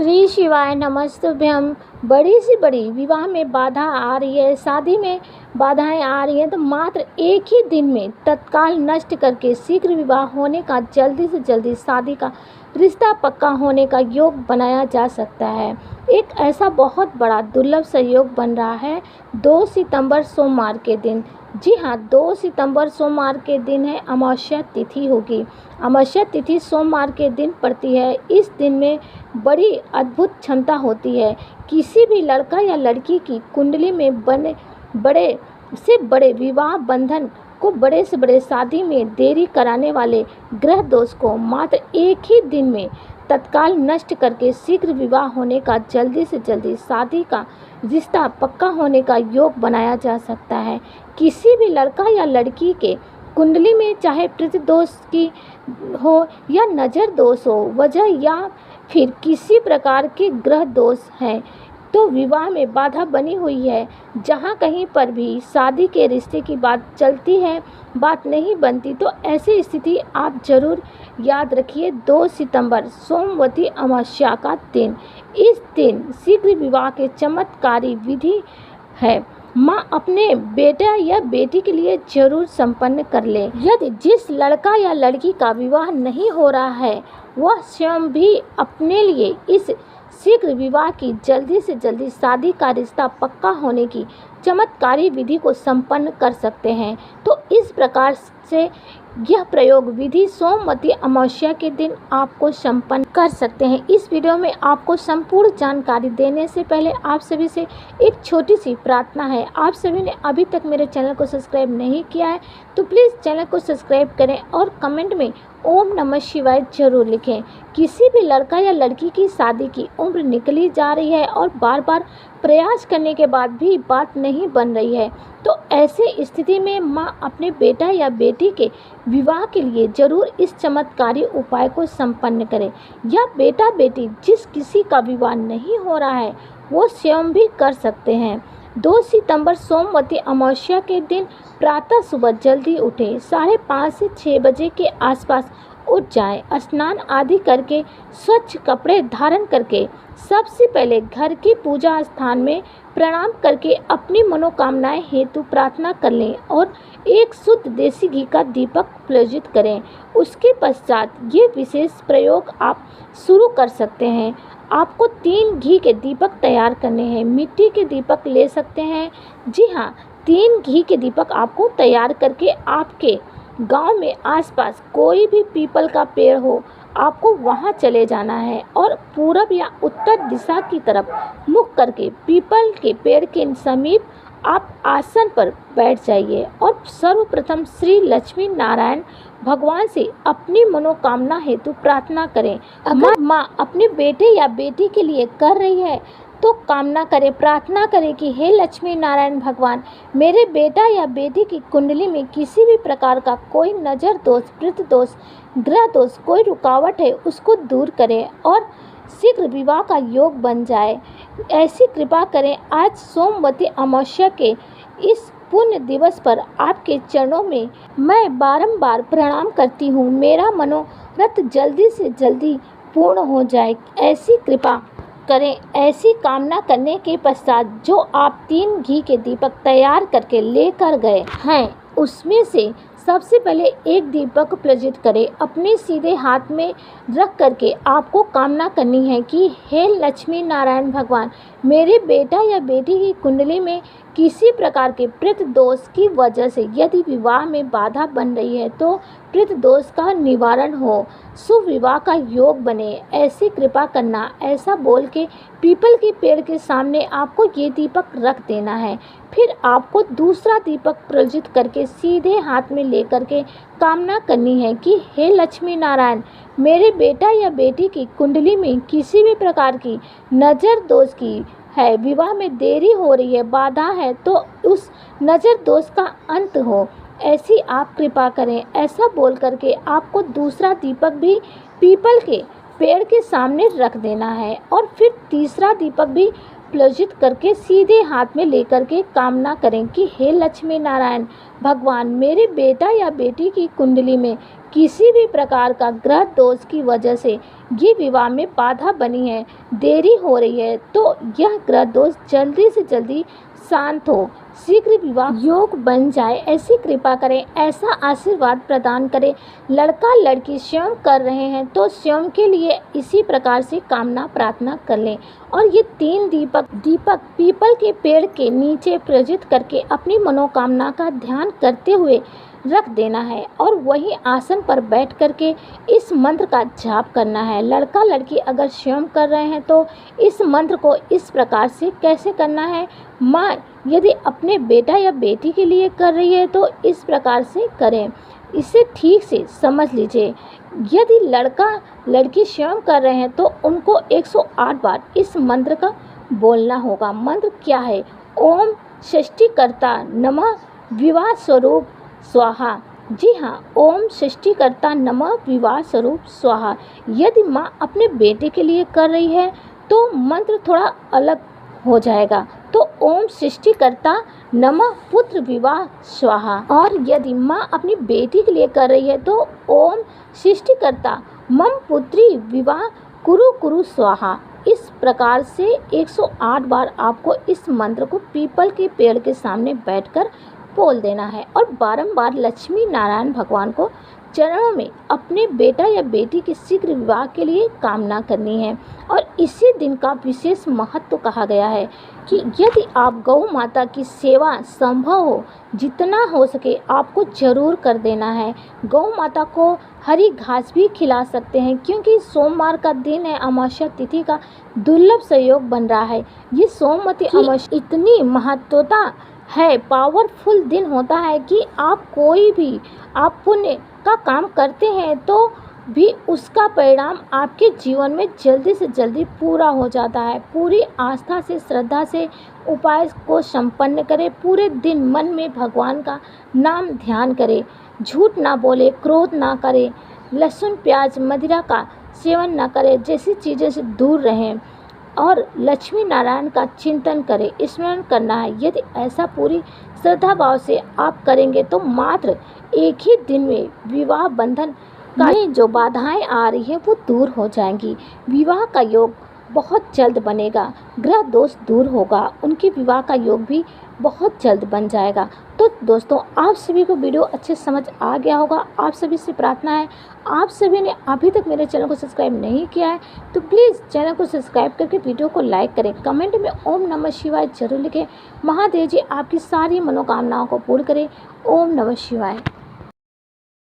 श्री शिवाय नमस्तुभ्यम। बड़ी से बड़ी विवाह में बाधा आ रही है, शादी में बाधाएं आ रही हैं, तो मात्र एक ही दिन में तत्काल नष्ट करके शीघ्र विवाह होने का, जल्दी से जल्दी शादी का रिश्ता पक्का होने का योग बनाया जा सकता है। एक ऐसा बहुत बड़ा दुर्लभ संयोग बन रहा है 2 सितंबर सोमवार के दिन। जी हाँ, 2 सितंबर सोमवार के दिन है, अमावस्या तिथि होगी। अमावस्या तिथि सोमवार के दिन पड़ती है। इस दिन में बड़ी अद्भुत क्षमता होती है। किसी भी लड़का या लड़की की कुंडली में बड़े से बड़े विवाह बंधन को, बड़े से बड़े शादी में देरी कराने वाले ग्रह दोष को मात्र एक ही दिन में तत्काल नष्ट करके शीघ्र विवाह होने का, जल्दी से जल्दी शादी का रिश्ता पक्का होने का योग बनाया जा सकता है। किसी भी लड़का या लड़की के कुंडली में चाहे पितृदोष की हो या नज़र दोष हो, वजह या फिर किसी प्रकार के ग्रह दोष हैं, तो विवाह में बाधा बनी हुई है, जहाँ कहीं पर भी शादी के रिश्ते की बात चलती है, बात नहीं बनती, तो ऐसी स्थिति आप जरूर याद रखिए। 2 सितंबर सोमवती अमावस्या का दिन, इस दिन शीघ्र विवाह के चमत्कारी विधि है। माँ अपने बेटा या बेटी के लिए जरूर संपन्न कर ले। यदि जिस लड़का या लड़की का विवाह नहीं हो रहा है, वह स्वयं भी अपने लिए इस शीघ्र विवाह की, जल्दी से जल्दी शादी का रिश्ता पक्का होने की चमत्कारी विधि को संपन्न कर सकते हैं। तो इस प्रकार से यह प्रयोग विधि सोमवती अमावस्या के दिन आपको संपन्न कर सकते हैं। इस वीडियो में आपको संपूर्ण जानकारी देने से पहले आप सभी से एक छोटी सी प्रार्थना है। आप सभी ने अभी तक मेरे चैनल को सब्सक्राइब नहीं किया है तो प्लीज़ चैनल को सब्सक्राइब करें और कमेंट में ओम नमः शिवाय जरूर लिखें। किसी भी लड़का या लड़की की शादी की उम्र निकली जा रही है और बार बार प्रयास करने के बाद भी बात नहीं बन रही है, तो ऐसे स्थिति में माँ अपने बेटा या बेटी के विवाह के लिए जरूर इस चमत्कारी उपाय को संपन्न करें। या बेटा बेटी जिस किसी का विवाह नहीं हो रहा है, वो स्वयं भी कर सकते हैं। 2 सितंबर सोमवती अमावस्या के दिन प्रातः सुबह जल्दी उठें, 5:30 से 6 बजे के आसपास उठ जाएं, स्नान आदि करके स्वच्छ कपड़े धारण करके सबसे पहले घर की पूजा स्थान में प्रणाम करके अपनी मनोकामनाएं हेतु प्रार्थना कर लें और एक शुद्ध देसी घी का दीपक प्रज्वलित करें। उसके पश्चात ये विशेष प्रयोग आप शुरू कर सकते हैं। आपको 3 घी के दीपक तैयार करने हैं। मिट्टी के दीपक ले सकते हैं। जी हाँ, 3 घी के दीपक आपको तैयार करके आपके गांव में आसपास कोई भी पीपल का पेड़ हो, आपको वहां चले जाना है और पूरब या उत्तर दिशा की तरफ मुख करके पीपल के पेड़ के समीप आप आसन पर बैठ जाइए और सर्वप्रथम श्री लक्ष्मी नारायण भगवान से अपनी मनोकामना हेतु प्रार्थना करें। अगर माँ अपने बेटे या बेटी के लिए कर रही है तो कामना करें, प्रार्थना करें कि हे लक्ष्मी नारायण भगवान, मेरे बेटा या बेटी की कुंडली में किसी भी प्रकार का कोई नज़र दोष, पितृ दोष, ग्रह दोष, कोई रुकावट है, उसको दूर करें और शीघ्र विवाह का योग बन जाए। ऐसी कृपा करें। आज सोमवती अमावस्या के इस पुण्य दिवस पर आपके चरणों में मैं बारंबार प्रणाम करती हूँ। मेरा मनोरथ जल्दी से जल्दी पूर्ण हो जाए, ऐसी कृपा करें। ऐसी कामना करने के पश्चात जो आप 3 घी के दीपक तैयार करके लेकर गए हैं, उसमें से सबसे पहले एक दीपक प्रज्वलित करें। अपने सीधे हाथ में रख करके आपको कामना करनी है कि हे लक्ष्मी नारायण भगवान, मेरे बेटा या बेटी की कुंडली में किसी प्रकार के पितृ दोष की वजह से यदि विवाह में बाधा बन रही है, तो पितृ दोष का निवारण हो, शुभ विवाह का योग बने, ऐसी कृपा करना। ऐसा बोल के पीपल के पेड़ के सामने आपको ये दीपक रख देना है। फिर आपको दूसरा दीपक प्रज्वलित करके सीधे हाथ में लेकर के कामना करनी है कि हे लक्ष्मी नारायण, मेरे बेटा या बेटी की कुंडली में किसी भी प्रकार की नज़र दोष की है, विवाह में देरी हो रही है, बाधा है, तो उस नज़र दोष का अंत हो, ऐसी आप कृपा करें। ऐसा बोल करके आपको दूसरा दीपक भी पीपल के पेड़ के सामने रख देना है और फिर तीसरा दीपक भी प्रज्वलित करके सीधे हाथ में लेकर के कामना करें कि हे लक्ष्मी नारायण भगवान, मेरे बेटा या बेटी की कुंडली में किसी भी प्रकार का ग्रह दोष की वजह से ये विवाह में बाधा बनी है, देरी हो रही है, तो यह ग्रह दोष जल्दी से जल्दी शांत हो, शीघ्र विवाह योग बन जाए, ऐसी कृपा करें, ऐसा आशीर्वाद प्रदान करें। लड़का लड़की स्वयं कर रहे हैं तो स्वयं के लिए इसी प्रकार से कामना प्रार्थना कर लें और ये 3 दीपक पीपल के पेड़ के नीचे प्रज्वलित करके अपनी मनोकामना का ध्यान करते हुए रख देना है और वही आसन पर बैठ करके इस मंत्र का जाप करना है। लड़का लड़की अगर स्वयं कर रहे हैं तो इस मंत्र को इस प्रकार से कैसे करना है, माँ यदि अपने बेटा या बेटी के लिए कर रही है तो इस प्रकार से करें, इसे ठीक से समझ लीजिए। यदि लड़का लड़की स्वयं कर रहे हैं तो उनको 108 बार इस मंत्र का बोलना होगा। मंत्र क्या है? ओम सृष्टिकर्ता नमः विवाह स्वरूप स्वाहा। जी हाँ, ओम सृष्टिकर्ता नमः विवाह स्वरूप स्वाहा। यदि माँ अपने बेटे के लिए कर रही है तो मंत्र थोड़ा अलग हो जाएगा, तो ओम सृष्टिकर्ता नमः पुत्र विवाह स्वाहा। और यदि माँ अपनी बेटी के लिए कर रही है तो ओम सृष्टिकर्ता मम पुत्री विवाह कुरु कुरु स्वाहा। इस प्रकार से 108 बार आपको इस मंत्र को पीपल के पेड़ के सामने बैठकर बोल देना है और बारंबार लक्ष्मी नारायण भगवान को चरणों में अपने बेटा या बेटी के शीघ्र विवाह के लिए कामना करनी है। और इसी दिन का विशेष महत्व कहा गया है कि यदि आप गौ माता की सेवा संभव हो, जितना हो सके आपको जरूर कर देना है। गौ माता को हरी घास भी खिला सकते हैं क्योंकि सोमवार का दिन है, अमावस्या तिथि का दुर्लभ संयोग बन रहा है। ये सोमवती अमावस्या इतनी महत्वता है, पावरफुल दिन होता है कि आप कोई भी आप पुण्य का काम करते हैं तो भी उसका परिणाम आपके जीवन में जल्दी से जल्दी पूरा हो जाता है। पूरी आस्था से श्रद्धा से उपाय को संपन्न करें। पूरे दिन मन में भगवान का नाम ध्यान करें, झूठ ना बोले, क्रोध ना करें, लहसुन प्याज मदिरा का सेवन ना करें, जैसी चीज़ों से दूर रहें और लक्ष्मी नारायण का चिंतन करें, स्मरण करना है। यदि ऐसा पूरी श्रद्धा भाव से आप करेंगे तो मात्र एक ही दिन में विवाह बंधन में जो बाधाएं आ रही है वो दूर हो जाएंगी। विवाह का योग बहुत जल्द बनेगा, ग्रह दोष दूर होगा, उनके विवाह का योग भी बहुत जल्द बन जाएगा। तो दोस्तों, आप सभी को वीडियो अच्छे समझ आ गया होगा। आप सभी से प्रार्थना है, आप सभी ने अभी तक मेरे चैनल को सब्सक्राइब नहीं किया है तो प्लीज़ चैनल को सब्सक्राइब करके वीडियो को लाइक करें। कमेंट में ओम नमः शिवाय जरूर लिखें। महादेव जी आपकी सारी मनोकामनाओं को पूर्ण करें। ओम नमः शिवाय।